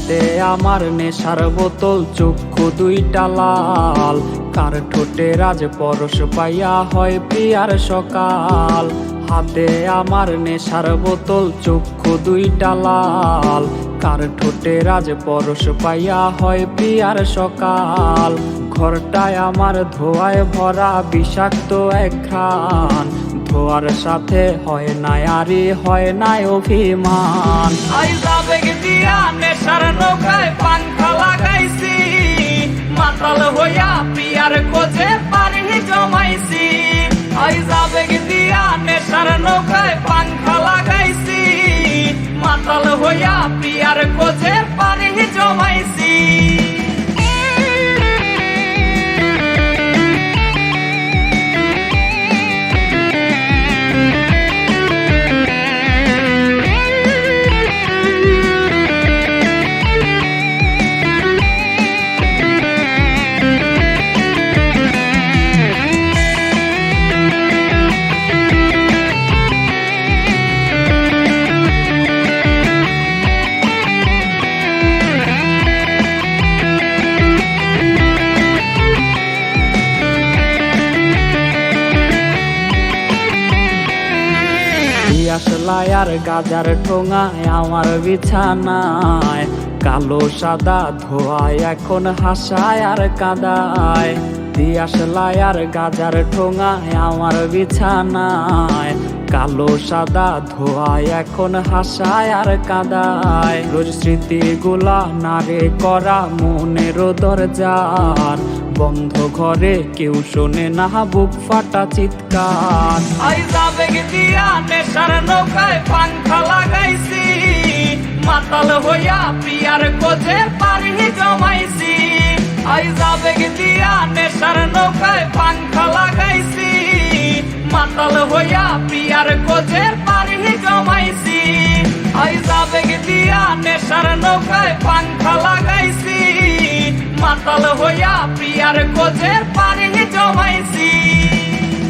হাতে আমার নেশার বোতল, চক্ষু দুইটা লাল, কার ঠোঁটে রাজ পরশ পাইয়া হয় প্রিয়ার সকাল। হাতে আমার নেশার বোতল, চক্ষু দুইটা লাল, কার ঠোঁটে রাজ পরশ পাইয়া হয় প্রিয়ার সকাল। ঘরটায় আমার ধোঁয়ায় ভরা বিষাক্ত এক ঘ্রাণ, ধোয়ার সাথে হয় না আরে হয় না অভিমান। আবেগ দিয়া নেশার নৌকায় পাংখা লাগাইছি, মাতাল হইয়া প্রিয়ার খোঁজে পানি জমাইছি। আবেগ দিয়া নেশার নৌকায় পাংখা লাগাইছি, মাতাল হইয়া প্রিয়ার খোঁজে পানি জমাইছি। আসলাই আর গাজার ঠোঙায় আমার বিছানায়, কালো সাদা ধোয়ায় এখন হাসায় আর কাদায়। দিয়াশলাই আর গাজার ঠোঙায় আমার বিছানায়, কালো সাদা ধোয়ায় এখন হাসায় আর কাদায়। রোজ স্মৃতিগুলা নারে করা মনের দরজার, বন্ধ ঘরে কেউ শোনে না বুক ফাটা চিৎকার। আবেগ দিয়া নেশার নৌকায় পাংখা লাগাইছি, মাতাল হইয়া প্রিয়ার খোঁজে পানি জমাইছি। আবেগ দিয়া নেশার নৌকায় পাংখা লাগাইছি, মাতাল হইয়া প্রিয়ার খোঁজে পানি জমাইছি। আবেগ দিয়া নেশার নৌকায় পাংখা লাগাইছি, মাতাল হইয়া প্রিয়ার খোঁজে পানি জমাইছি।